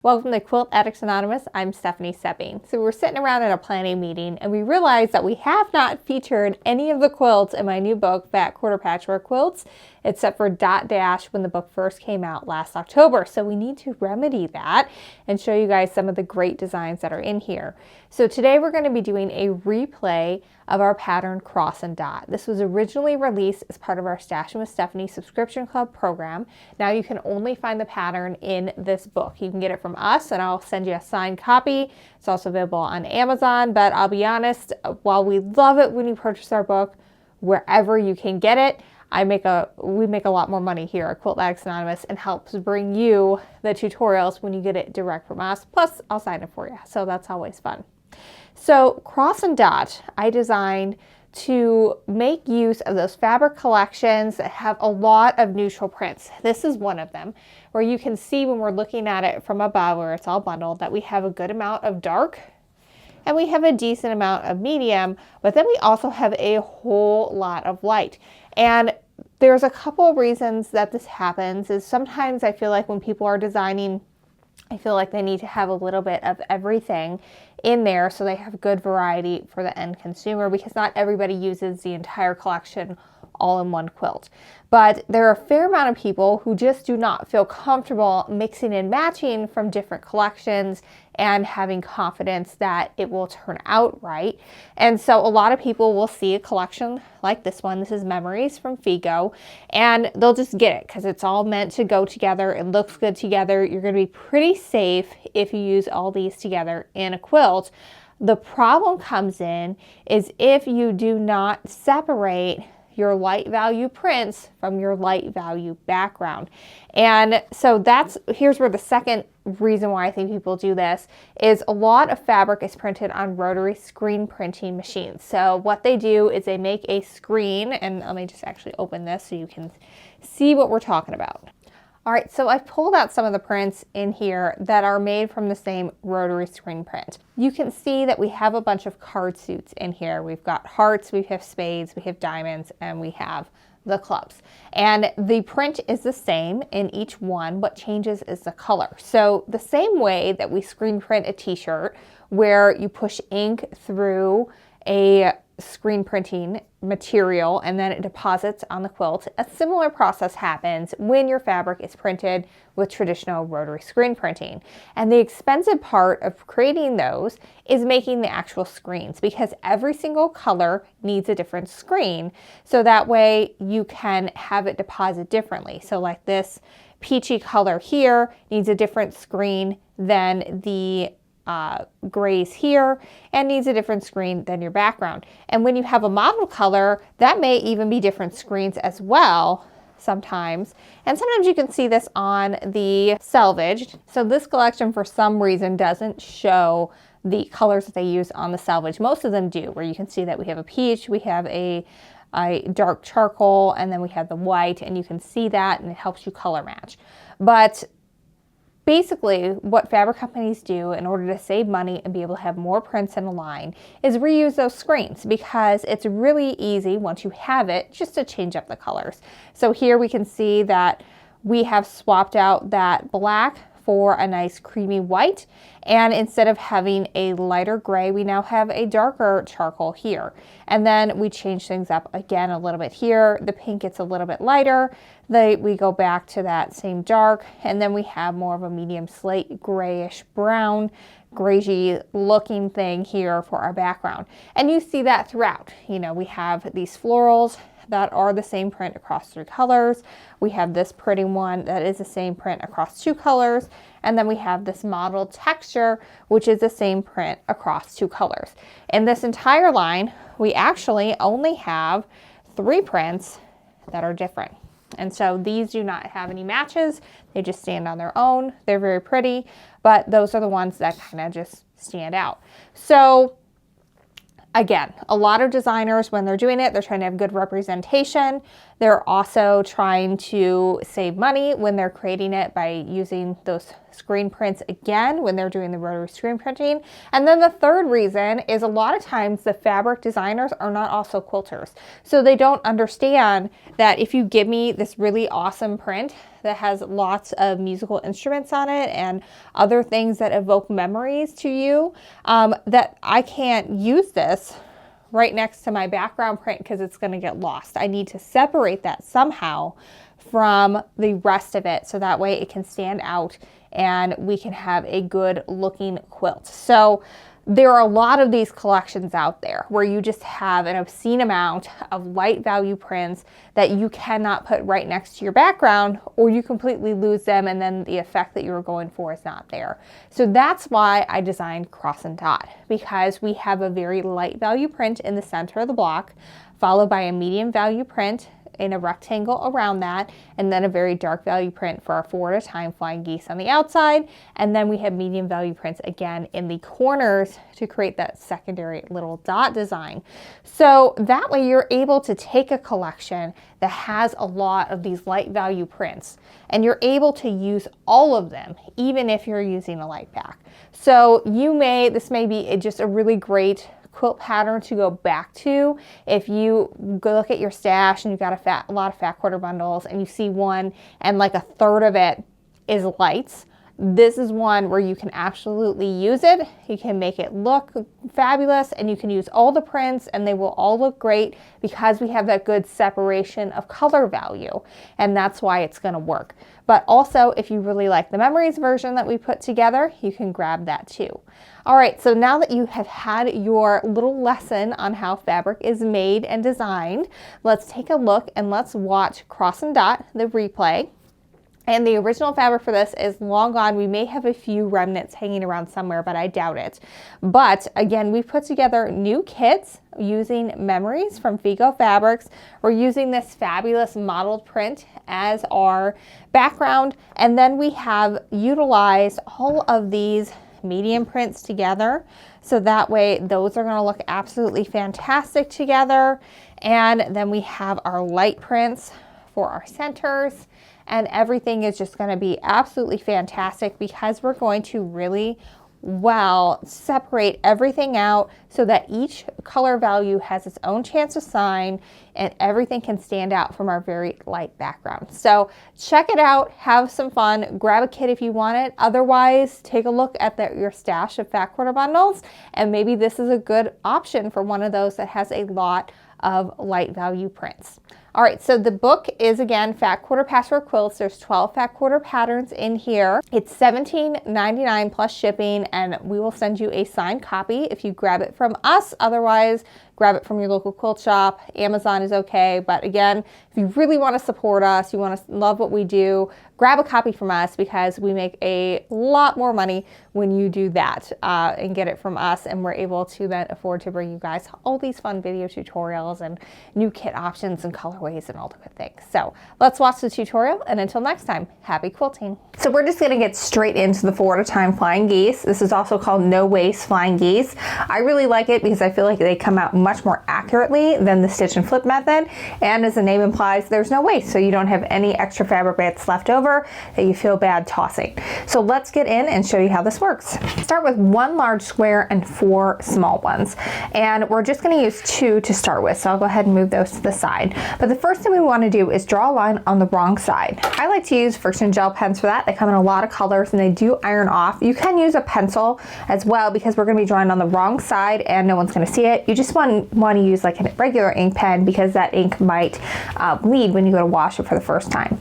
Welcome to Quilt Addicts Anonymous. I'm Stephanie Soebbing. So we're sitting around at a planning meeting and we realized that we have not featured any of the quilts in my new book, Quarter Patchwork Quilts, except for Dot Dash when the book first came out last October. So we need to remedy that and show you guys some of the great designs that are in here. So today we're going to be doing a replay of our pattern Cross and Dot. This was originally released as part of our Stashing with Stephanie subscription club program. Now you can only find the pattern in this book. You can get it from us and I'll send you a signed copy. It's also available on Amazon, but I'll be honest, while we love it when you purchase our book, wherever you can get it, we make a lot more money here at Quilt Addicts Anonymous and helps bring you the tutorials when you get it direct from us. Plus, I'll sign it for you, so that's always fun. So Cross and Dot, I designed to make use of those fabric collections that have a lot of neutral prints. This is one of them, where you can see when we're looking at it from above where it's all bundled that we have a good amount of dark and we have a decent amount of medium, but then we also have a whole lot of light. And there's a couple of reasons that this happens. Is sometimes I feel like when people are designing, I feel like they need to have a little bit of everything in there so they have good variety for the end consumer, because not everybody uses the entire collection all in one quilt. But there are a fair amount of people who just do not feel comfortable mixing and matching from different collections and having confidence that it will turn out right. And so a lot of people will see a collection like this one. This is Memories from Figo, and they'll just get it because it's all meant to go together. It looks good together. You're going to be pretty safe if you use all these together in a quilt. The problem comes in is if you do not separate your light value prints from your light value background. And so here's where the second reason why I think people do this is a lot of fabric is printed on rotary screen printing machines. So what they do is they make a screen, and let me just actually open this so you can see what we're talking about. All right, so I've pulled out some of the prints in here that are made from the same rotary screen print. You can see that we have a bunch of card suits in here. We've got hearts, we have spades, we have diamonds, and we have the clubs. And the print is the same in each one. What changes is the color. So the same way that we screen print a t-shirt where you push ink through a screen printing material and then it deposits on the quilt, a similar process happens when your fabric is printed with traditional rotary screen printing. And the expensive part of creating those is making the actual screens, because every single color needs a different screen, so that way you can have it deposit differently. So like this peachy color here needs a different screen than the grays here, and needs a different screen than your background. And when you have a model color, that may even be different screens as well sometimes. And sometimes you can see this on the salvaged. So this collection for some reason doesn't show the colors that they use on the salvage. Most of them do, where you can see that we have a peach, we have a dark charcoal, and then we have the white, and you can see that and it helps you color match. But basically, what fabric companies do in order to save money and be able to have more prints in a line is reuse those screens, because it's really easy once you have it just to change up the colors. So here we can see that we have swapped out that black for a nice creamy white, and instead of having a lighter gray, we now have a darker charcoal here. And then we change things up again a little bit here. The pink gets a little bit lighter. We go back to that same dark, and then we have more of a medium slate grayish brown, grayish looking thing here for our background. And you see that throughout. You know, we have these florals that are the same print across 3 colors. We have this pretty one that is the same print across 2 colors. And then we have this mottled texture, which is the same print across 2 colors. In this entire line, we actually only have 3 prints that are different. And so these do not have any matches. They just stand on their own. They're very pretty, but those are the ones that kind of just stand out. So again, a lot of designers, when they're doing it, they're trying to have good representation. They're also trying to save money when they're creating it by using those screen prints again when they're doing the rotary screen printing. And then the third reason is a lot of times the fabric designers are not also quilters. So they don't understand that if you give me this really awesome print that has lots of musical instruments on it and other things that evoke memories to you, that I can't use this right next to my background print because it's going to get lost. I need to separate that somehow from the rest of it so that way it can stand out and we can have a good looking quilt. So there are a lot of these collections out there where you just have an obscene amount of light value prints that you cannot put right next to your background, or you completely lose them and then the effect that you were going for is not there. So that's why I designed Cross and Dot, because we have a very light value print in the center of the block, followed by a medium value print in a rectangle around that, and then a very dark value print for our 4 at a time flying geese on the outside. And then we have medium value prints again in the corners to create that secondary little dot design. So that way you're able to take a collection that has a lot of these light value prints and you're able to use all of them, even if you're using a light pack. So this may be just a really great quilt pattern to go back to if you go look at your stash and you've got a lot of fat quarter bundles and you see one and like a third of it is lights. This is one where you can absolutely use it. You can make it look fabulous and you can use all the prints and they will all look great because we have that good separation of color value, and that's why it's going to work. But also, if you really like the memories version that we put together, you can grab that too. All right, so now that you have had your little lesson on how fabric is made and designed, let's take a look and let's watch Cross and Dot, the replay. And the original fabric for this is long gone. We may have a few remnants hanging around somewhere, but I doubt it. But again, we've put together new kits using memories from Figo Fabrics. We're using this fabulous modeled print as our background. And then we have utilized all of these medium prints together. So that way those are going to look absolutely fantastic together. And then we have our light prints for our centers. And everything is just going to be absolutely fantastic because we're going to really well separate everything out so that each color value has its own chance to shine and everything can stand out from our very light background. So check it out, have some fun, grab a kit if you want it. Otherwise, take a look at your stash of fat quarter bundles and maybe this is a good option for one of those that has a lot of light value prints. All right, so the book is again Fat Quarter Patchwork Quilts. There's 12 fat quarter patterns in here. It's $17.99 plus shipping, and we will send you a signed copy if you grab it from us. Otherwise, grab it from your local quilt shop. Amazon is okay, but again, if you really want to support us, you want to love what we do, grab a copy from us because we make a lot more money when you do that and get it from us, and we're able to then afford to bring you guys all these fun video tutorials and new kit options and colorways and all the good things. So let's watch the tutorial, and until next time, happy quilting. So we're just going to get straight into the 4 at a time flying geese. This is also called no waste flying geese. I really like it because I feel like they come out much more accurately than the stitch and flip method, and as the name implies, there's no waste, so you don't have any extra fabric bits left over that you feel bad tossing. So let's get in and show you how this works. Start with 1 large square and 4 small ones, and we're just going to use 2 to start with, so I'll go ahead and move those to the side. But the first thing we want to do is draw a line on the wrong side. I like to use friction gel pens for that. They come in a lot of colors and they do iron off. You can use a pencil as well because we're going to be drawing on the wrong side and no one's going to see it. You just want to use like a regular ink pen because that ink might bleed when you go to wash it for the first time.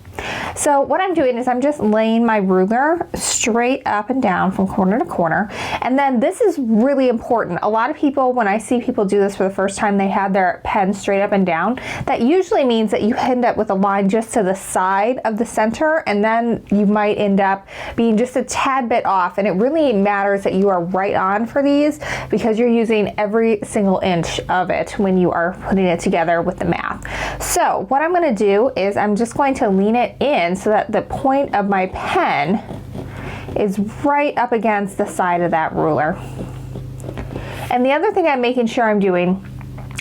So what I'm doing is I'm just laying my ruler straight up and down from corner to corner. And then this is really important. A lot of people, when I see people do this for the first time, they have their pen straight up and down. That usually means that you end up with a line just to the side of the center, and then you might end up being just a tad bit off. And it really matters that you are right on for these because you're using every single inch of it when you are putting it together with the math. So what I'm going to do is I'm just going to lean it in so that the point of my pen is right up against the side of that ruler. And the other thing I'm making sure I'm doing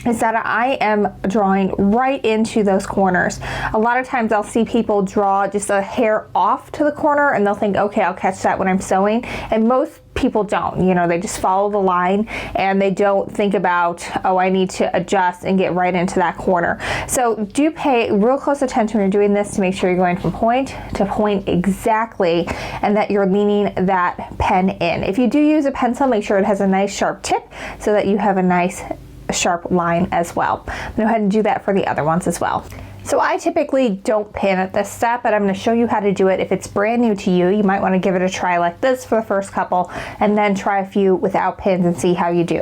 is that I am drawing right into those corners. A lot of times I'll see people draw just a hair off to the corner and they'll think, okay, I'll catch that when I'm sewing. And most people don't, you know, they just follow the line and they don't think about, oh, I need to adjust and get right into that corner. So do pay real close attention when you're doing this to make sure you're going from point to point exactly and that you're leaning that pen in. If you do use a pencil, make sure it has a nice sharp tip so that you have a nice sharp line as well. I'm gonna go ahead and do that for the other ones as well. So I typically don't pin at this step, but I'm going to show you how to do it. If it's brand new to you, you might want to give it a try like this for the first couple and then try a few without pins and see how you do.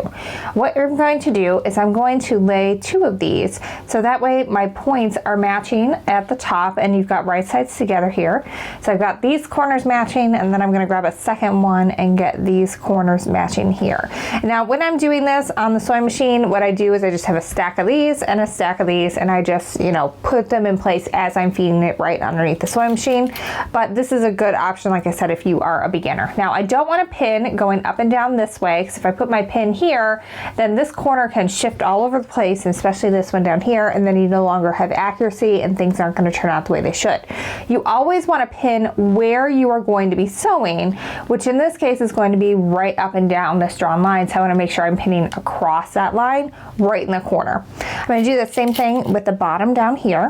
What you're going to do is I'm going to lay 2 of these so that way my points are matching at the top and you've got right sides together here. So I've got these corners matching and then I'm going to grab a second one and get these corners matching here. Now when I'm doing this on the sewing machine, what I do is I just have a stack of these and a stack of these and I just, you know, put them in place as I'm feeding it right underneath the sewing machine. But this is a good option, like I said, if you are a beginner. Now I don't want a pin going up and down this way because if I put my pin here, then this corner can shift all over the place, and especially this one down here, and then you no longer have accuracy and things aren't going to turn out the way they should. You always want to pin where you are going to be sewing, which in this case is going to be right up and down this drawn line. So I want to make sure I'm pinning across that line right in the corner. I'm going to do the same thing with the bottom down here.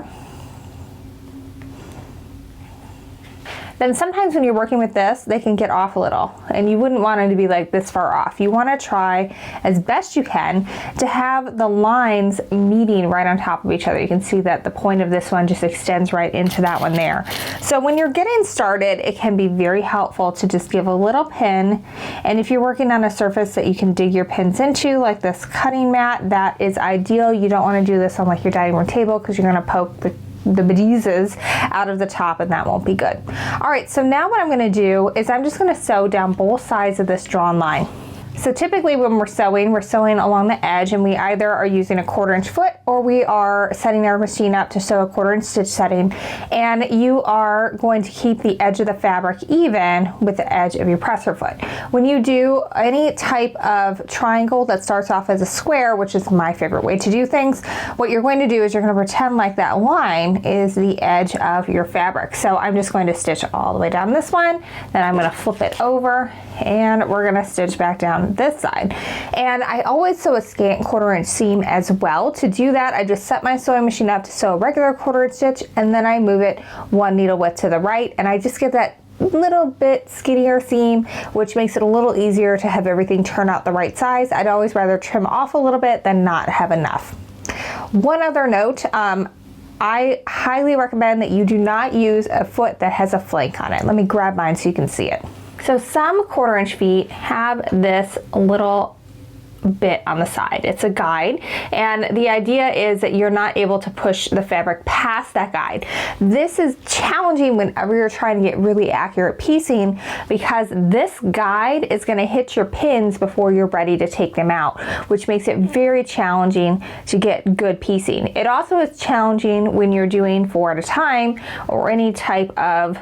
Then sometimes when you're working with this, they can get off a little and you wouldn't want them to be like this far off. You want to try as best you can to have the lines meeting right on top of each other. You can see that the point of this one just extends right into that one there. So when you're getting started, it can be very helpful to just give a little pin. And if you're working on a surface that you can dig your pins into, like this cutting mat, that is ideal. You don't want to do this on like your dining room table because you're going to poke the bejesus out of the top and that won't be good. All right, so now what I'm going to do is I'm just going to sew down both sides of this drawn line. So typically when we're sewing along the edge and we either are using a 1/4 inch foot or we are setting our machine up to sew a 1/4 inch stitch setting, and you are going to keep the edge of the fabric even with the edge of your presser foot. When you do any type of triangle that starts off as a square, which is my favorite way to do things, what you're going to do is you're going to pretend like that line is the edge of your fabric. So I'm just going to stitch all the way down this one, then I'm going to flip it over and we're going to stitch back down this side. And I always sew a scant 1/4 inch seam as well. To do that, I just set my sewing machine up to sew a regular 1/4 inch stitch and then I move it 1 needle width to the right and I just get that little bit skinnier seam, which makes it a little easier to have everything turn out the right size. I'd always rather trim off a little bit than not have enough. One other note, I highly recommend that you do not use a foot that has a flank on it. Let me grab mine so you can see it. So some 1/4 inch feet have this little bit on the side. It's a guide, and the idea is that you're not able to push the fabric past that guide. This is challenging whenever you're trying to get really accurate piecing because this guide is going to hit your pins before you're ready to take them out, which makes it very challenging to get good piecing. It also is challenging when you're doing 4 at a time or any type of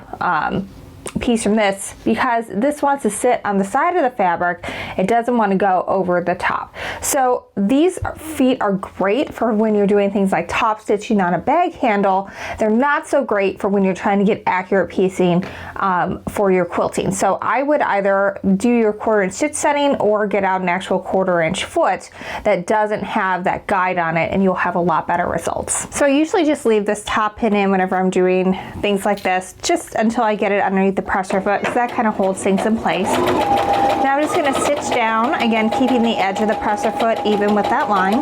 piece from this because this wants to sit on the side of the fabric. It doesn't want to go over the top. So these feet are great for when you're doing things like top stitching on a bag handle. They're not so great for when you're trying to get accurate piecing for your quilting. So I would either do your 1/4 inch stitch setting or get out an actual 1/4 inch foot that doesn't have that guide on it and you'll have a lot better results. So I usually just leave this top pin in whenever I'm doing things like this, just until I get it underneath the presser foot, because that kind of holds things in place. Now I'm just going to stitch down, again keeping the edge of the presser foot even with that line.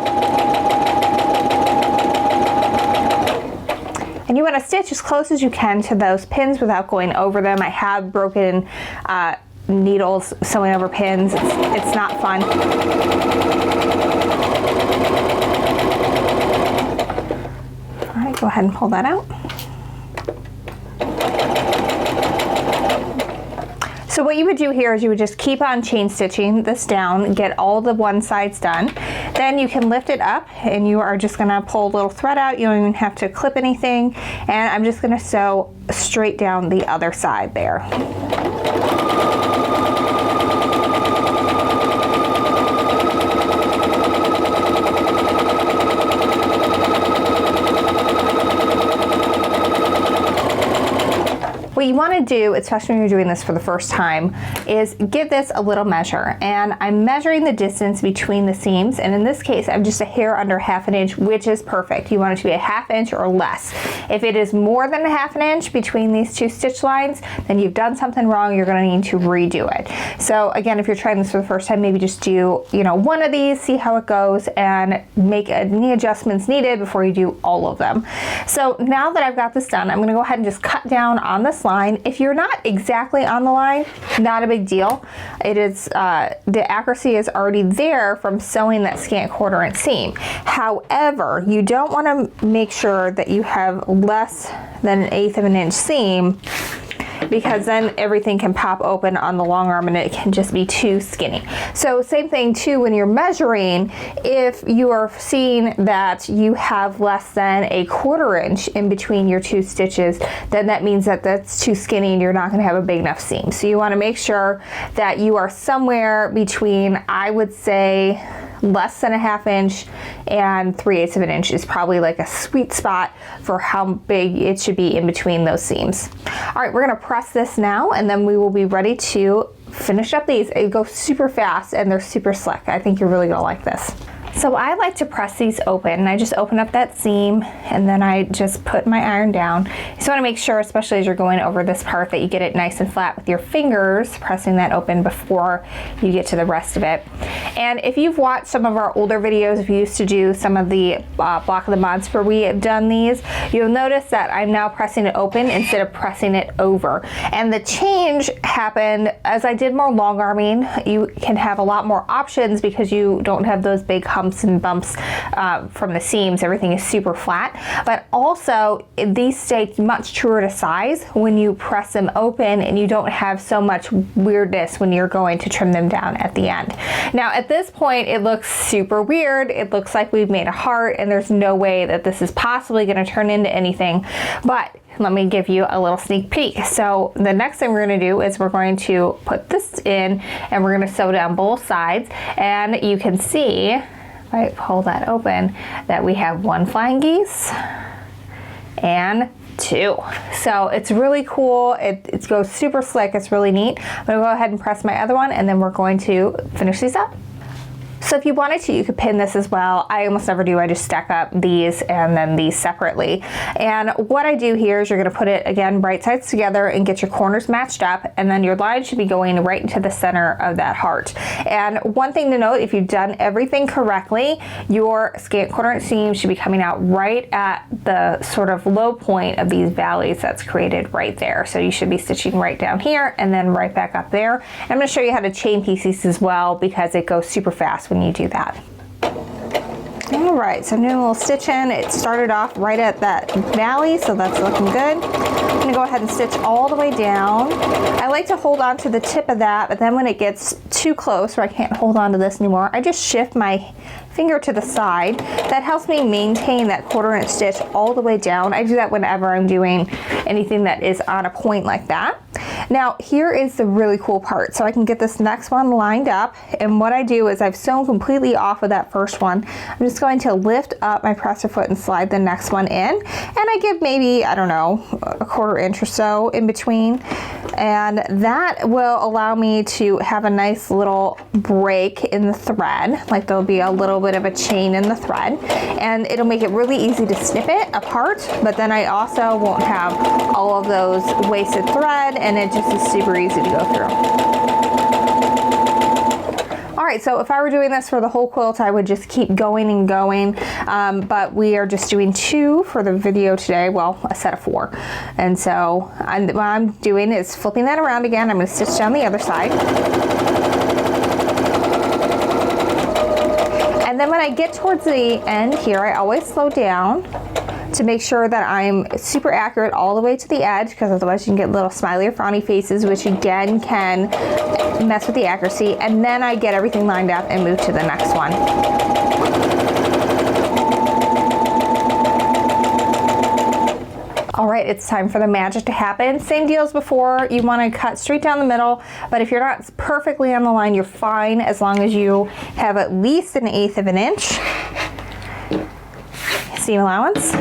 And you want to stitch as close as you can to those pins without going over them. I have broken needles sewing over pins. It's not fun. All right, go ahead and pull that out. So what you would do here is you would just keep on chain stitching this down, get all the one sides done. Then you can lift it up and you are just gonna pull a little thread out. You don't even have to clip anything. And I'm just gonna sew straight down the other side there. you want to do, especially when you're doing this for the first time, is give this a little measure. And I'm measuring the distance between the seams, and in this case I'm just a hair under 1/2 inch, which is perfect. You want it to be a 1/2 inch or less. If it is more than a 1/2 inch between these two stitch lines, then you've done something wrong. You're going to need to redo it. So again, if you're trying this for the first time, maybe just do, you know, one of these, see how it goes, and make any adjustments needed before you do all of them. So now that I've got this done, I'm going to go ahead and just cut down on this line. If you're not exactly on the line, not a big deal. It is the accuracy is already there from sewing that scant 1/4 inch seam. However, you don't want to make sure that you have less than 1/8 of an inch seam, because then everything can pop open on the long arm and it can just be too skinny. So same thing too when you're measuring, if you are seeing that you have less than a 1/4 inch in between your two stitches, then that means that that's too skinny and you're not going to have a big enough seam. So you want to make sure that you are somewhere between, I would say, less than a 1/2 inch and 3/8 of an inch is probably like a sweet spot for how big it should be in between those seams. All right, we're going to press this now, and then we will be ready to finish up these. It goes super fast and they're super slick. I think you're really going to like this. So I like to press these open. I just open up that seam and then I just put my iron down. You just want to make sure, especially as you're going over this part, that you get it nice and flat with your fingers, pressing that open before you get to the rest of it. And if you've watched some of our older videos, if you used to do some of the Block of the Months where we have done these, you'll notice that I'm now pressing it open instead of pressing it over. And the change happened as I did more long arming. You can have a lot more options because you don't have those big humps and bumps from the seams. Everything is super flat, but also these stay much truer to size when you press them open, and you don't have so much weirdness when you're going to trim them down at the end. Now at this point it looks super weird. It looks like we've made a heart, and there's no way that this is possibly going to turn into anything, but let me give you a little sneak peek. So the next thing we're going to do is we're going to put this in and we're going to sew down both sides, and you can see, if I pull that open, that we have 1 flying geese and 2. So it's really cool. It goes super slick. It's really neat. I'm going to go ahead and press my other one, and then we're going to finish these up. So if you wanted to, you could pin this as well. I almost never do. I just stack up these and then these separately. And what I do here is you're going to put it, again, right sides together and get your corners matched up, and then your line should be going right into the center of that heart. And one thing to note, if you've done everything correctly, your scant 1/4 inch seam should be coming out right at the sort of low point of these valleys that's created right there. So you should be stitching right down here and then right back up there. And I'm going to show you how to chain piece these as well, because it goes super fast when you do that. All right, so I'm doing a little stitching. It started off right at that valley, so that's looking good. I'm gonna go ahead and stitch all the way down. I like to hold on to the tip of that, but then when it gets too close where I can't hold on to this anymore, I just shift my finger to the side. That helps me maintain that 1/4 inch stitch all the way down. I do that whenever I'm doing anything that is on a point like that. Now here is the really cool part. So I can get this next one lined up, and what I do is I've sewn completely off of that first one. I'm just going to lift up my presser foot and slide the next one in, and I give maybe, I don't know, a 1/4 inch or so in between, and that will allow me to have a nice little break in the thread. Like there'll be a little bit of a chain in the thread, and it'll make it really easy to snip it apart, but then I also won't have all of those wasted thread, and it just is super easy to go through. All right, so if I were doing this for the whole quilt, I would just keep going and going, but we are just doing 2 for the video today, well, a set of 4. And so what I'm doing is flipping that around again. I'm going to stitch down the other side. And then when I get towards the end here, I always slow down to make sure that I'm super accurate all the way to the edge, because otherwise you can get little smiley or frowny faces, which again can mess with the accuracy. And then I get everything lined up and move to the next one. All right, it's time for the magic to happen. Same deal as before. You want to cut straight down the middle, but if you're not perfectly on the line, you're fine as long as you have at least 1/8 of an inch seam allowance.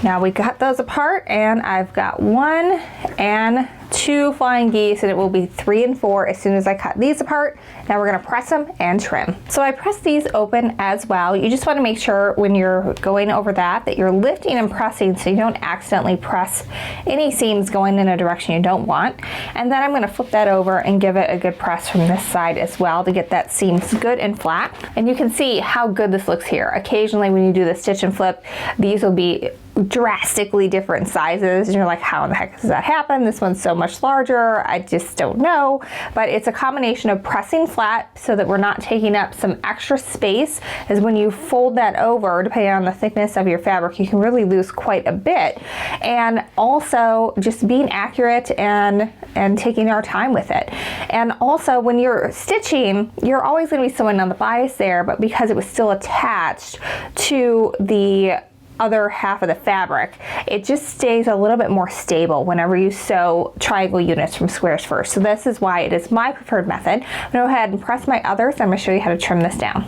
Now we got those apart, and I've got 1 and 2 flying geese, and it will be 3 and 4 as soon as I cut these apart. Now we're gonna press them and trim. So I press these open as well. You just wanna make sure when you're going over that you're lifting and pressing so you don't accidentally press any seams going in a direction you don't want. And then I'm gonna flip that over and give it a good press from this side as well to get that seams good and flat. And you can see how good this looks here. Occasionally when you do the stitch and flip, these will be drastically different sizes and you're like, how in the heck does that happen? This one's so much larger, I just don't know. But it's a combination of pressing flat so that we're not taking up some extra space, as when you fold that over, depending on the thickness of your fabric, you can really lose quite a bit. And also just being accurate and taking our time with it. And also when you're stitching, you're always going to be sewing on the bias there, but because it was still attached to the other half of the fabric, it just stays a little bit more stable whenever you sew triangle units from squares first. So this is why it is my preferred method. I'm gonna go ahead and press my others. I'm gonna show you how to trim this down.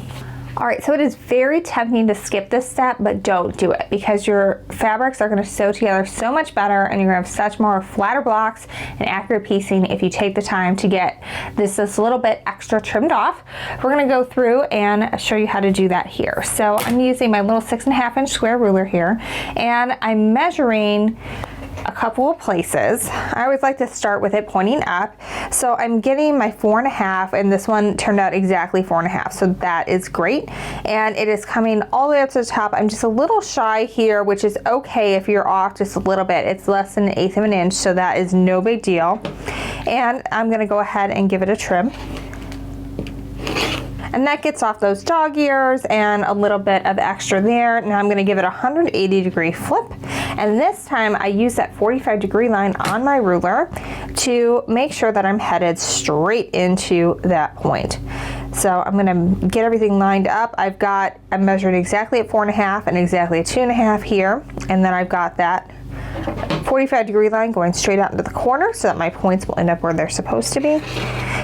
All right, so it is very tempting to skip this step, but don't do it, because your fabrics are gonna sew together so much better and you're gonna have such more flatter blocks and accurate piecing if you take the time to get this little bit extra trimmed off. We're gonna go through and show you how to do that here. So I'm using my little 6.5 inch square ruler here, and I'm measuring a couple of places. I always like to start with it pointing up. So I'm getting my 4.5, and this one turned out exactly 4.5. So that is great. And it is coming all the way up to the top. I'm just a little shy here, which is okay if you're off just a little bit. It's less than 1/8 of an inch, so that is no big deal. And I'm gonna go ahead and give it a trim. And that gets off those dog ears and a little bit of extra there. Now I'm gonna give it a 180-degree flip. And this time I use that 45-degree line on my ruler to make sure that I'm headed straight into that point. So I'm gonna get everything lined up. I'm measuring exactly at 4.5 and exactly at 2.5 here. And then I've got that 45-degree line going straight out into the corner so that my points will end up where they're supposed to be.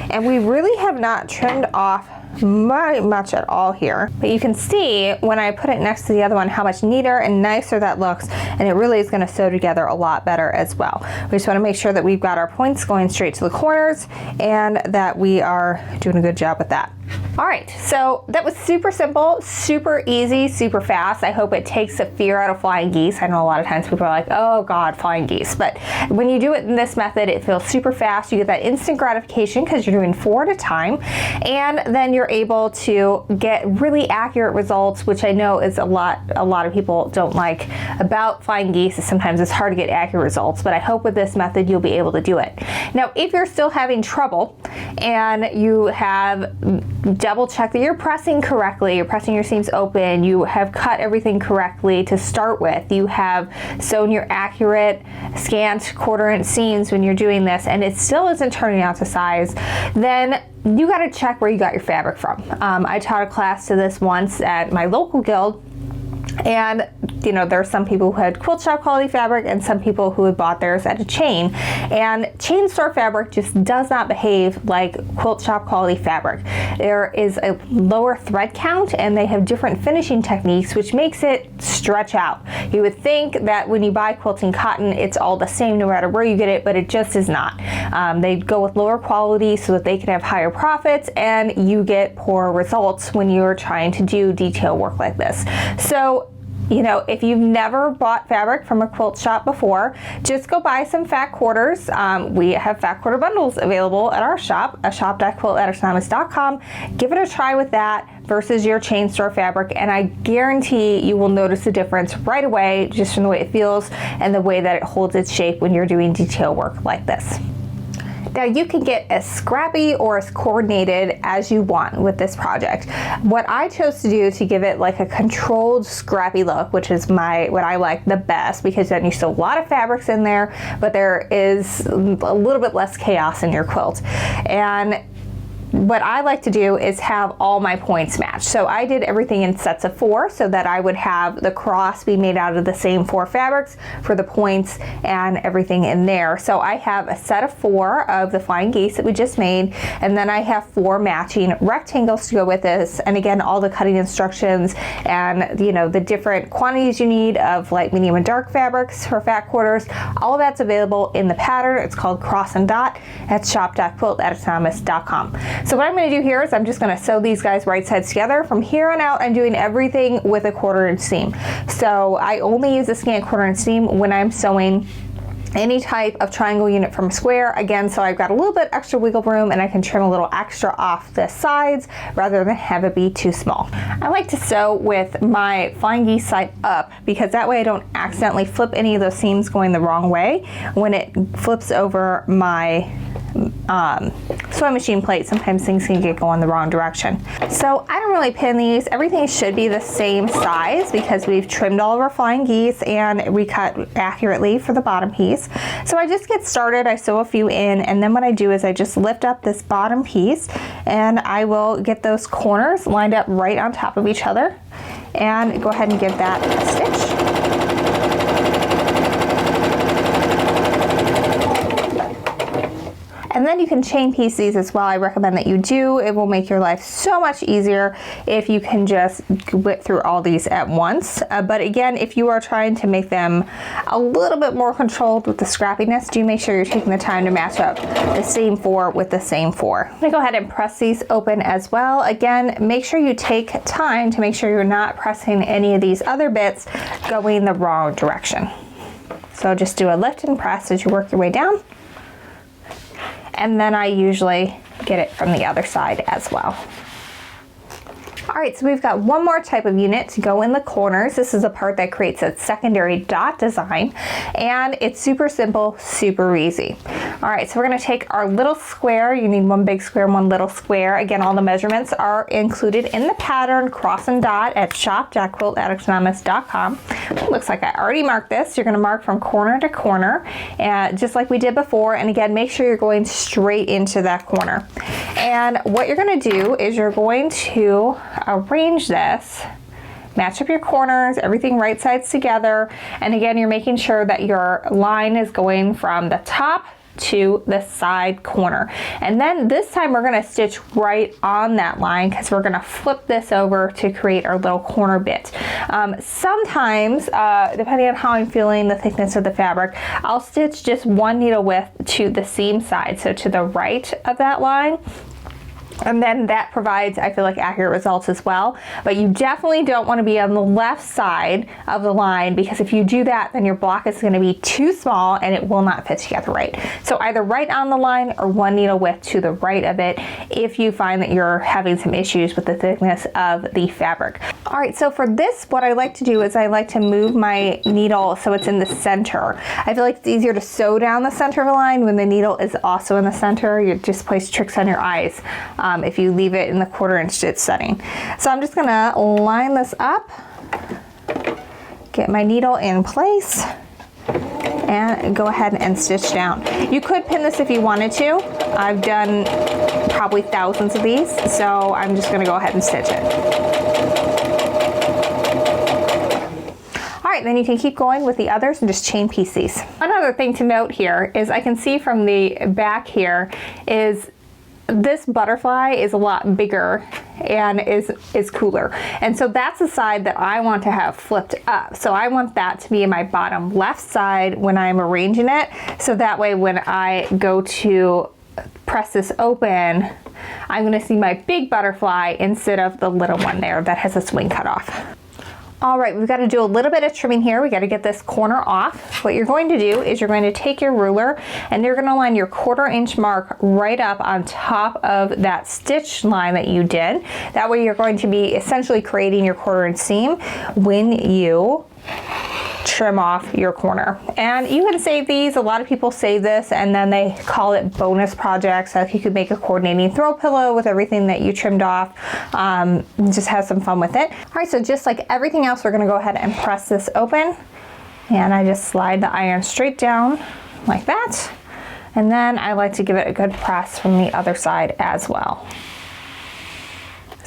And we really have not trimmed off much at all here, but you can see when I put it next to the other one how much neater and nicer that looks, and it really is going to sew together a lot better as well. We just want to make sure that we've got our points going straight to the corners and that we are doing a good job with that. All right, so that was super simple, super easy, super fast. I hope it takes the fear out of flying geese. I know a lot of times people are like, oh God, flying geese. But when you do it in this method, it feels super fast. You get that instant gratification because you're doing 4 at a time. And then you're able to get really accurate results, which I know is a lot of people don't like about flying geese. Sometimes it's hard to get accurate results, but I hope with this method you'll be able to do it. Now, if you're still having trouble and you have double check that you're pressing correctly, you're pressing your seams open, you have cut everything correctly to start with, you have sewn your accurate scant 1/4 inch seams when you're doing this, and it still isn't turning out to size, then you got to check where you got your fabric from. I taught a class to this once at my local guild, and you know, there are some people who had quilt shop quality fabric and some people who had bought theirs at a chain, and chain store fabric just does not behave like quilt shop quality fabric. There is a lower thread count and they have different finishing techniques, which makes it stretch out. You would think that when you buy quilting cotton it's all the same no matter where you get it, but it just is not. They go with lower quality so that they can have higher profits, and you get poor results when you're trying to do detail work like this. So you know, if you've never bought fabric from a quilt shop before, just go buy some fat quarters. We have fat quarter bundles available at our shop, shop.quiltaddictsanonymous.com. Give it a try with that versus your chain store fabric, and I guarantee you will notice the difference right away just from the way it feels and the way that it holds its shape when you're doing detail work like this. Now you can get as scrappy or as coordinated as you want with this project. What I chose to do to give it like a controlled scrappy look, which is what I like the best, because then you still a lot of fabrics in there, but there is a little bit less chaos in your quilt. And what I like to do is have all my points match. So I did everything in sets of 4 so that I would have the cross be made out of the same 4 fabrics for the points and everything in there. So I have a set of 4 of the flying geese that we just made, and then I have 4 matching rectangles to go with this. And again, all the cutting instructions and, you know, the different quantities you need of light, medium, and dark fabrics for fat quarters, all of that's available in the pattern. It's called Cross and Dot at shop.quiltaddicsononymous.com. So what I'm going to do here is I'm just going to sew these guys right sides together. From here on out, I'm doing everything with a 1/4 inch seam. So I only use a scant 1/4 inch seam when I'm sewing any type of triangle unit from a square, again, so I've got a little bit extra wiggle room and I can trim a little extra off the sides rather than have it be too small. I like to sew with my flying geese side up because that way I don't accidentally flip any of those seams going the wrong way when it flips over my sewing machine plate. Sometimes things can get going the wrong direction. So I don't really pin these. Everything should be the same size because we've trimmed all of our flying geese and recut accurately for the bottom piece. So I just get started, I sew a few in, and then what I do is I just lift up this bottom piece and I will get those corners lined up right on top of each other and go ahead and give that a stitch. And then you can chain piece these as well. I recommend that you do. It will make your life so much easier if you can just whip through all these at once. But again, if you are trying to make them a little bit more controlled with the scrappiness, do make sure you're taking the time to match up the same 4 with the same 4. I'm gonna go ahead and press these open as well. Again, make sure you take time to make sure you're not pressing any of these other bits going the wrong direction. So just do a lift and press as you work your way down. And then I usually get it from the other side as well. All right, so we've got one more type of unit to go in the corners. This is a part that creates a secondary dot design, and it's super simple, super easy. All right, so we're gonna take our little square. You need one big square and one little square. Again, all the measurements are included in the pattern Cross and Dot at shop.quiltaddicsononymous.com. Looks like I already marked this. You're gonna mark from corner to corner, just like we did before. And again, make sure you're going straight into that corner. And what you're gonna do is you're going to arrange this, match up your corners, everything right sides together. And again, you're making sure that your line is going from the top to the side corner. And then this time we're gonna stitch right on that line because we're gonna flip this over to create our little corner bit. Sometimes, depending on how I'm feeling the thickness of the fabric, I'll stitch just one needle width to the seam side, so to the right of that line. And then that provides, I feel like, accurate results as well. But you definitely don't want to be on the left side of the line because if you do that, then your block is going to be too small and it will not fit together right. So either right on the line or one needle width to the right of it if you find that you're having some issues with the thickness of the fabric. All right, so for this, what I like to do is I like to move my needle so it's in the center. I feel like it's easier to sew down the center of a line when the needle is also in the center. You just plays tricks on your eyes if you leave it in the 1/4 inch stitch setting. So I'm just gonna line this up, get my needle in place, and go ahead and stitch down. You could pin this if you wanted to. I've done probably thousands of these, so I'm just gonna go ahead and stitch it. All right, then you can keep going with the others and just chain piece these. Another thing to note here is I can see from the back here is this butterfly is a lot bigger and is cooler. And so that's the side that I want to have flipped up. So I want that to be in my bottom left side when I'm arranging it. So that way when I go to press this open, I'm gonna see my big butterfly instead of the little one there that has a swing cut off. All right, we've got to do a little bit of trimming here. We got to get this corner off. What you're going to do is you're going to take your ruler and you're going to line your 1/4 inch mark right up on top of that stitch line that you did. That way you're going to be essentially creating your 1/4 inch seam when you trim off your corner. And you can save these. A lot of people save this and then they call it bonus projects. So you could make a coordinating throw pillow with everything that you trimmed off. Just have some fun with it. All right, so just like everything else, we're gonna go ahead and press this open. And I just slide the iron straight down like that. And then I like to give it a good press from the other side as well.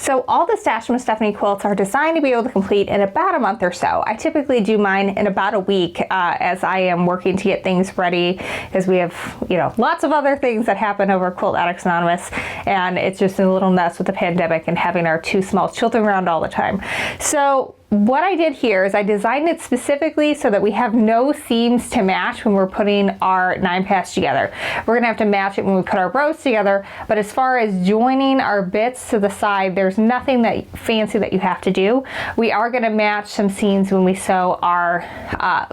So all the Stash with Stephanie quilts are designed to be able to complete in about a month or so. I typically do mine in about a week as I am working to get things ready, because we have, you know, lots of other things that happen over Quilt Addicts Anonymous, and it's just a little nuts with the pandemic and having our two small children around all the time. So what I did here is I designed it specifically so that we have no seams to match when we're putting our 9-patch together. We're gonna have to match it when we put our rows together, but as far as joining our bits to the side, there's nothing that fancy that you have to do. We are gonna match some seams when we sew our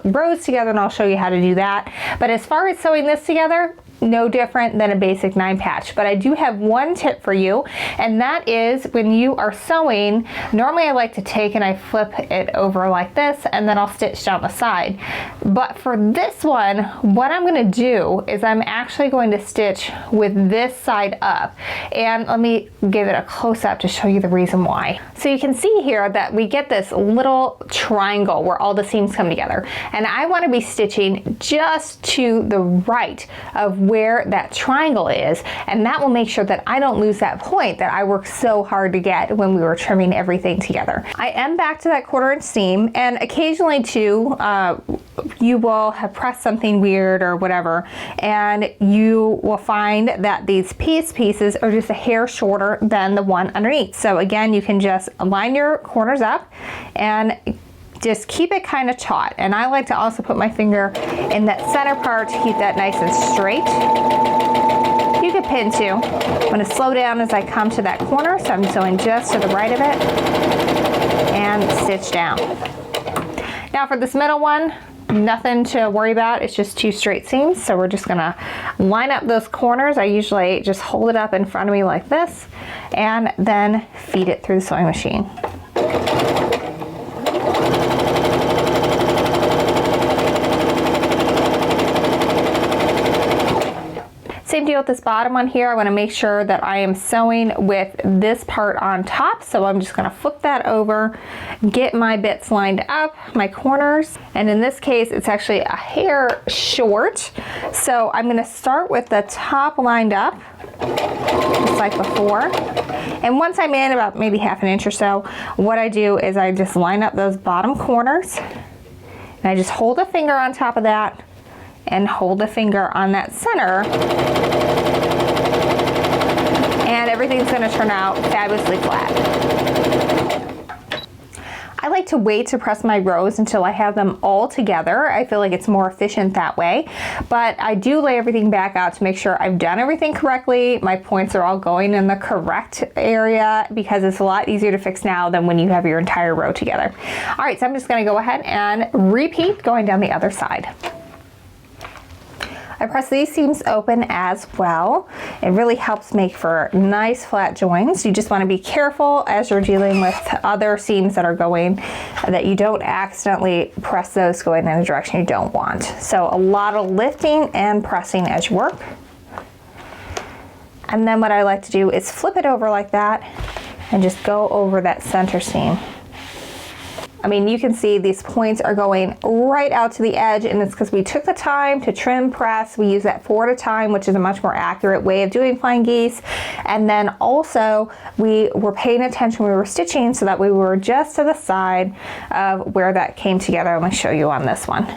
rows together, and I'll show you how to do that. But as far as sewing this together, no different than a basic 9-patch. But I do have one tip for you, and that is when you are sewing, normally I like to take and I flip it over like this, and then I'll stitch down the side. But for this one, what I'm gonna do is I'm actually going to stitch with this side up. And let me give it a close-up to show you the reason why. So you can see here that we get this little triangle where all the seams come together. And I wanna be stitching just to the right of where that triangle is, and that will make sure that I don't lose that point that I worked so hard to get when we were trimming everything together. I am back to that 1/4" seam, and occasionally too you will have pressed something weird or whatever, and you will find that these pieces are just a hair shorter than the one underneath. So again, you can just line your corners up and just keep it kind of taut. And I like to also put my finger in that center part to keep that nice and straight. You could pin too. I'm going to slow down as I come to that corner, so I'm sewing just to the right of it and stitch down. Now for this middle one, nothing to worry about. It's just 2 straight seams. So we're just gonna line up those corners. I usually just hold it up in front of me like this and then feed it through the sewing machine. Same deal with this bottom one here. I want to make sure that I am sewing with this part on top. So I'm just going to flip that over, get my bits lined up, my corners. And in this case, it's actually a hair short. So I'm going to start with the top lined up, just like before. And once I'm in about maybe 1/2 inch or so, what I do is I just line up those bottom corners, and I just hold a finger on top of that and hold a finger on that center, and everything's gonna turn out fabulously flat. I like to wait to press my rows until I have them all together. I feel like it's more efficient that way, but I do lay everything back out to make sure I've done everything correctly. My points are all going in the correct area, because it's a lot easier to fix now than when you have your entire row together. All right, so I'm just gonna go ahead and repeat going down the other side. I press these seams open as well. It really helps make for nice flat joins. You just want to be careful as you're dealing with other seams that are going, that you don't accidentally press those going in a direction you don't want. So a lot of lifting and pressing as you work. And then what I like to do is flip it over like that and just go over that center seam. I mean, you can see these points are going right out to the edge, and it's because we took the time to trim press. We use that 4 at a time, which is a much more accurate way of doing flying geese. And then also we were paying attention when we were stitching, so that we were just to the side of where that came together. I'm going to show you on this one.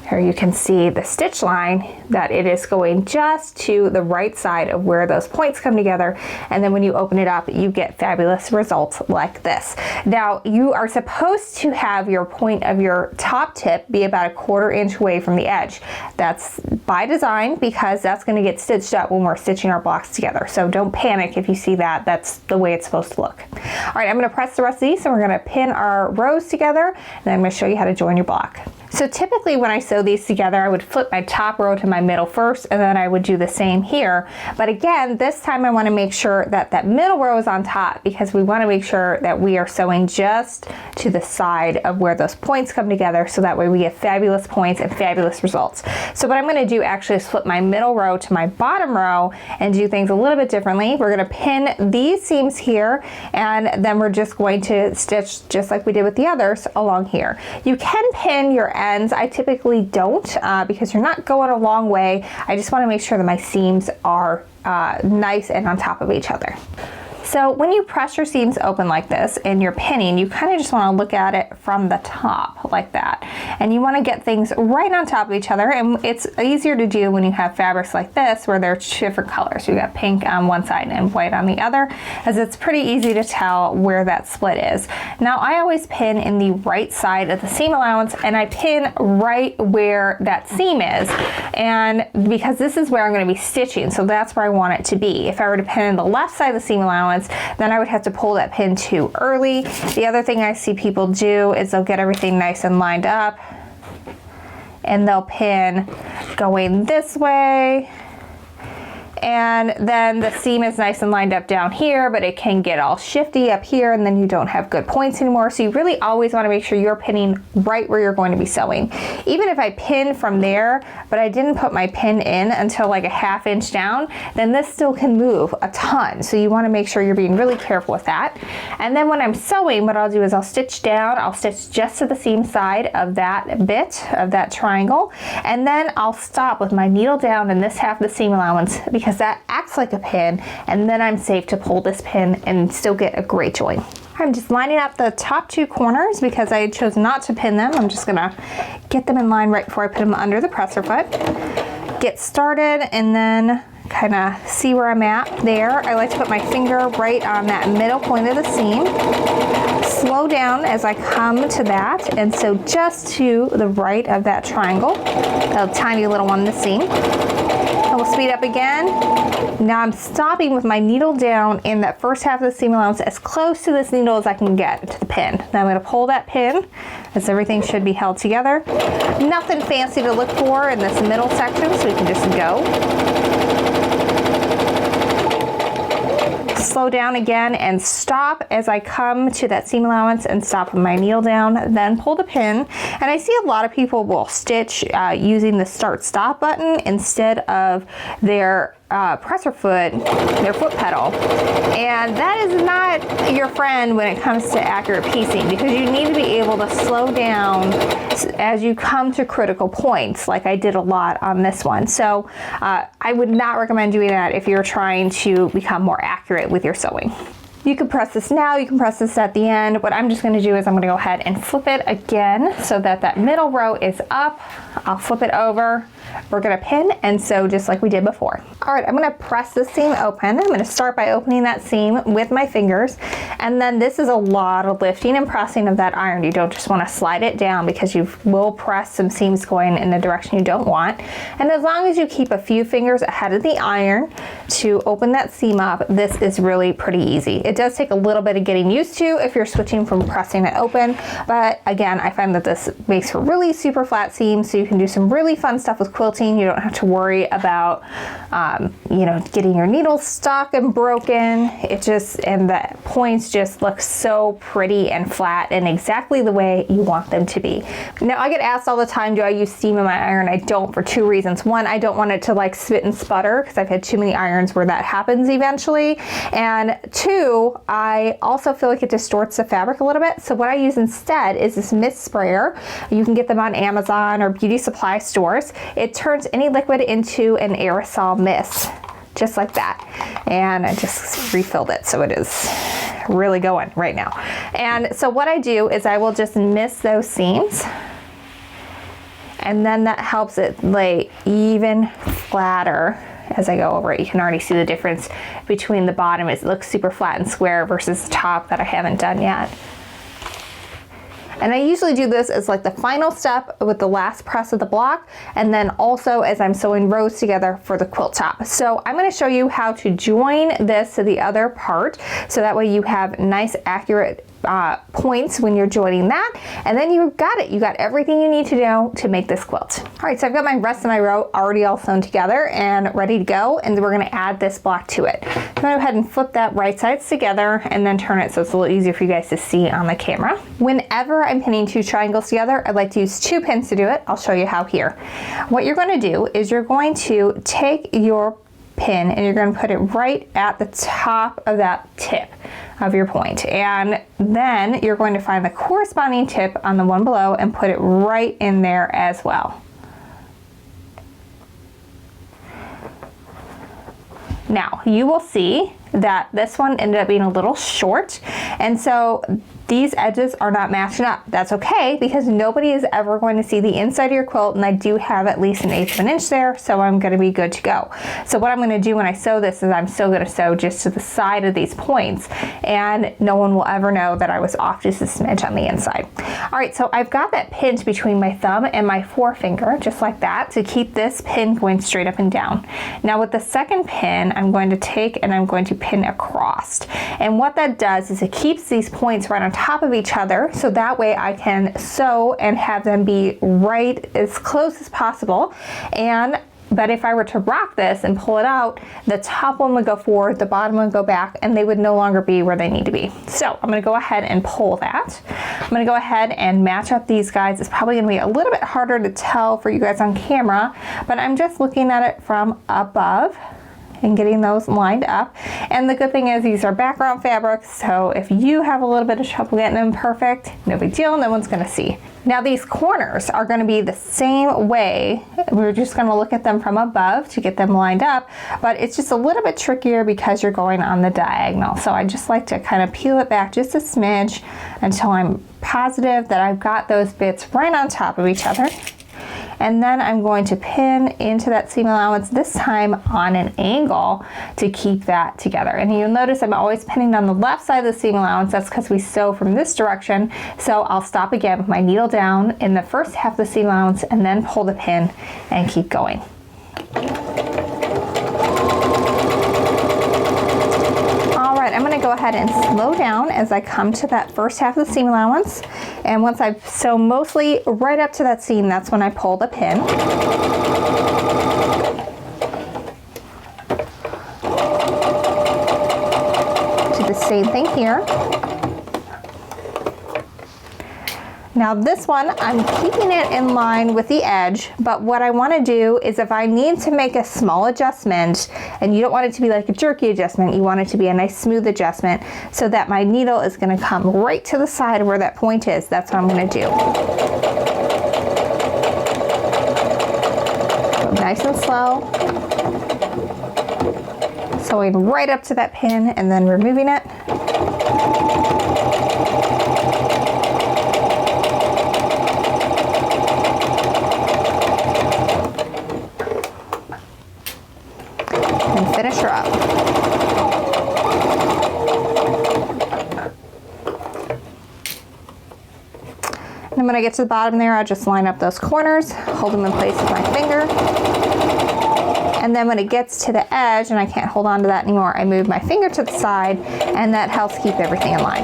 Here you can see the stitch line, that it is going just to the right side of where those points come together. And then when you open it up, you get fabulous results like this. Now, you are supposed to have your point of your top tip be about 1/4 inch away from the edge. That's by design, because that's going to get stitched up when we're stitching our blocks together. So don't panic if you see that. That's the way it's supposed to look. All right, I'm going to press the rest of these, and we're going to pin our rows together, and then I'm going to show you how to join your block. So typically when I sew these together, I would flip my top row to my middle first, and then I would do the same here. But again, this time I want to make sure that that middle row is on top, because we want to make sure that we are sewing just to the side of where those points come together, so that way we get fabulous points and fabulous results. So what I'm going to do actually is flip my middle row to my bottom row and do things a little bit differently. We're going to pin these seams here, and then we're just going to stitch just like we did with the others along here. You can pin your ends. I typically don't, because you're not going a long way. I just want to make sure that my seams are nice and on top of each other. So when you press your seams open like this and you're pinning, you kind of just want to look at it from the top like that. And you want to get things right on top of each other. And it's easier to do when you have fabrics like this where they're different colors. You got pink on one side and white on the other, as it's pretty easy to tell where that split is. Now I always pin in the right side of the seam allowance, and I pin right where that seam is, and because this is where I'm going to be stitching, so that's where I want it to be. If I were to pin in the left side of the seam allowance, then I would have to pull that pin too early. The other thing I see people do is they'll get everything nice and lined up, and they'll pin going this way, and then the seam is nice and lined up down here, but it can get all shifty up here, and then you don't have good points anymore. So you really always want to make sure you're pinning right where you're going to be sewing. Even if I pin from there, but I didn't put my pin in until like a ½ inch down, then this still can move a ton. So you want to make sure you're being really careful with that. And then when I'm sewing, what I'll do is I'll stitch down, I'll stitch just to the seam side of that bit, of that triangle, and then I'll stop with my needle down in this half of the seam allowance, because that acts like a pin, and then I'm safe to pull this pin and still get a great join. I'm just lining up the top 2 corners because I chose not to pin them. I'm just gonna get them in line right before I put them under the presser foot. Get started and then kind of see where I'm at there. I like to put my finger right on that middle point of the seam. Slow down as I come to that, and so just to the right of that triangle, that tiny little one in the seam. I will speed up again. Now I'm stopping with my needle down in that first half of the seam allowance as close to this needle as I can get to the pin. Now I'm going to pull that pin, as everything should be held together. Nothing fancy to look for in this middle section, so we can just go. Slow down again and stop as I come to that seam allowance and stop with my needle down, then pull the pin. And I see a lot of people will stitch using the start stop button instead of their presser foot, their foot pedal. And that is not your friend when it comes to accurate piecing, because you need to be able to slow down as you come to critical points, like I did a lot on this one. So I would not recommend doing that if you're trying to become more accurate with your sewing. You can press this now, you can press this at the end. What I'm just going to do is I'm going to go ahead and flip it again so that that middle row is up. I'll flip it over. We're going to pin and sew just like we did before. All right, I'm going to press the seam open. I'm going to start by opening that seam with my fingers. And then this is a lot of lifting and pressing of that iron. You don't just want to slide it down, because you will press some seams going in the direction you don't want. And as long as you keep a few fingers ahead of the iron to open that seam up, this is really pretty easy. It does take a little bit of getting used to if you're switching from pressing it open, but again, I find that this makes for really super flat seams, so you can do some really fun stuff with quilting. You don't have to worry about you know, getting your needles stuck and broken. It just, and the points just look so pretty and flat and exactly the way you want them to be. Now I get asked all the time, do I use steam in my iron? I don't, for 2 reasons. One, I don't want it to like spit and sputter, because I've had too many irons where that happens eventually. And 2, I also feel like it distorts the fabric a little bit. So what I use instead is this mist sprayer. You can get them on Amazon or beauty supply stores. It turns any liquid into an aerosol mist, just like that. And I just refilled it, so it is really going right now. And so what I do is I will just mist those seams, and then that helps it lay even flatter. As I go over it, you can already see the difference between the bottom. It looks super flat and square versus the top that I haven't done yet. And I usually do this as like the final step with the last press of the block, and then also as I'm sewing rows together for the quilt top. So I'm going to show you how to join this to the other part, so that way you have nice accurate points when you're joining that, and then you've got it. You got everything you need to do to make this quilt. All right, so I've got my rest of my row already all sewn together and ready to go, and we're going to add this block to it. I'm going to go ahead and flip that right sides together and then turn it so it's a little easier for you guys to see on the camera. Whenever I'm pinning 2 triangles together, I like to use 2 pins to do it. I'll show you how here. What you're going to do is you're going to take your pin and you're going to put it right at the top of that tip of your point, and then you're going to find the corresponding tip on the one below and put it right in there as well. Now you will see that this one ended up being a little short, and so these edges are not matching up. That's okay, because nobody is ever going to see the inside of your quilt, and I do have at least 1/8 of an inch there, so I'm gonna be good to go. So what I'm gonna do when I sew this is I'm still gonna sew just to the side of these points, and no one will ever know that I was off just a smidge on the inside. All right, so I've got that pinned between my thumb and my forefinger, just like that, to keep this pin going straight up and down. Now with the second pin, I'm going to take and I'm going to pin across. And what that does is it keeps these points right on top of each other, so that way I can sew and have them be right as close as possible. But if I were to rock this and pull it out, the top one would go forward, the bottom would go back, and they would no longer be where they need to be. So I'm gonna go ahead and pull that. I'm gonna go ahead and match up these guys. It's probably gonna be a little bit harder to tell for you guys on camera, but I'm just looking at it from above and getting those lined up. And the good thing is these are background fabrics, so if you have a little bit of trouble getting them perfect, no big deal, no one's gonna see. Now these corners are gonna be the same way. We're just gonna look at them from above to get them lined up, but it's just a little bit trickier because you're going on the diagonal. So I just like to kind of peel it back just a smidge until I'm positive that I've got those bits right on top of each other. And then I'm going to pin into that seam allowance, this time on an angle, to keep that together. And you'll notice I'm always pinning on the left side of the seam allowance. That's because we sew from this direction. So I'll stop again with my needle down in the first half of the seam allowance and then pull the pin and keep going. I'm going to go ahead and slow down as I come to that first half of the seam allowance, and once I've sewn mostly right up to that seam, that's when I pull the pin. Do the same thing here. Now this one, I'm keeping it in line with the edge, but what I want to do is if I need to make a small adjustment, and you don't want it to be like a jerky adjustment, you want it to be a nice smooth adjustment so that my needle is going to come right to the side where that point is, that's what I'm going to do. So nice and slow, sewing right up to that pin and then removing it. Finish her up. And when I get to the bottom there, I just line up those corners, hold them in place with my finger. And then when it gets to the edge and I can't hold on to that anymore, I move my finger to the side, and that helps keep everything in line.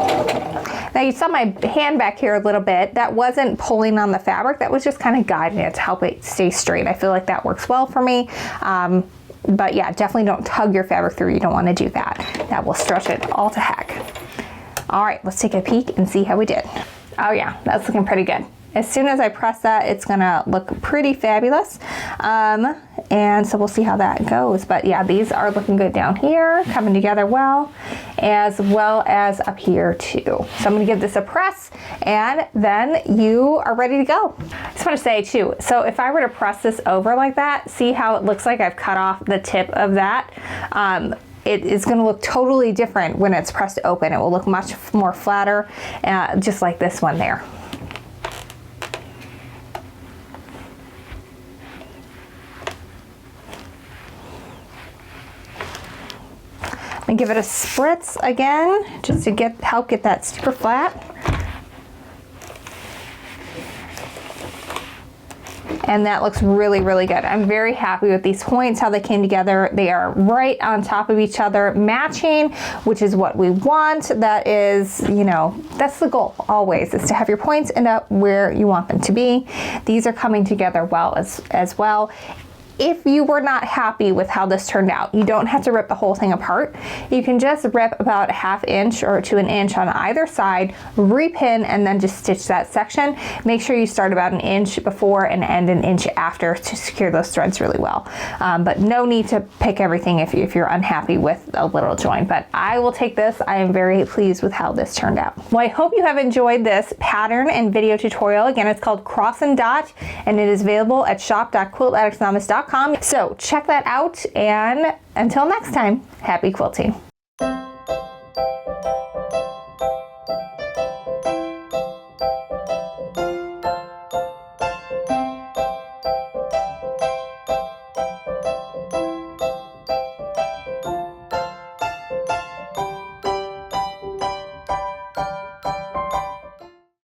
Now you saw my hand back here a little bit. That wasn't pulling on the fabric, that was just kind of guiding it to help it stay straight. I feel like that works well for me. But yeah, definitely don't tug your fabric through. You don't want to do that. That will stretch it all to heck. All right, let's take a peek and see how we did. Oh yeah, that's looking pretty good. As soon as I press that, it's gonna look pretty fabulous. And so we'll see how that goes. But yeah, these are looking good down here, coming together well as up here too. So I'm gonna give this a press, and then you are ready to go. I just wanna say too, so if I were to press this over like that, see how it looks like I've cut off the tip of that? It is going to look totally different when it's pressed open. It will look much more flatter, just like this one there. And give it a spritz again, just to help get that super flat. And that looks really, really good. I'm very happy with these points, how they came together. They are right on top of each other, matching, which is what we want. That is, you know, that's the goal always, is to have your points end up where you want them to be. These are coming together well as well. If you were not happy with how this turned out, you don't have to rip the whole thing apart. You can just rip about a ½ inch or to an inch on either side, repin, and then just stitch that section. Make sure you start about an inch before and end an inch after to secure those threads really well. But no need to pick everything if you're unhappy with a little join. But I will take this. I am very pleased with how this turned out. Well, I hope you have enjoyed this pattern and video tutorial. Again, it's called Cross and Dot, and it is available at shop.quiltaddicts.com. So check that out, and until next time, happy quilting.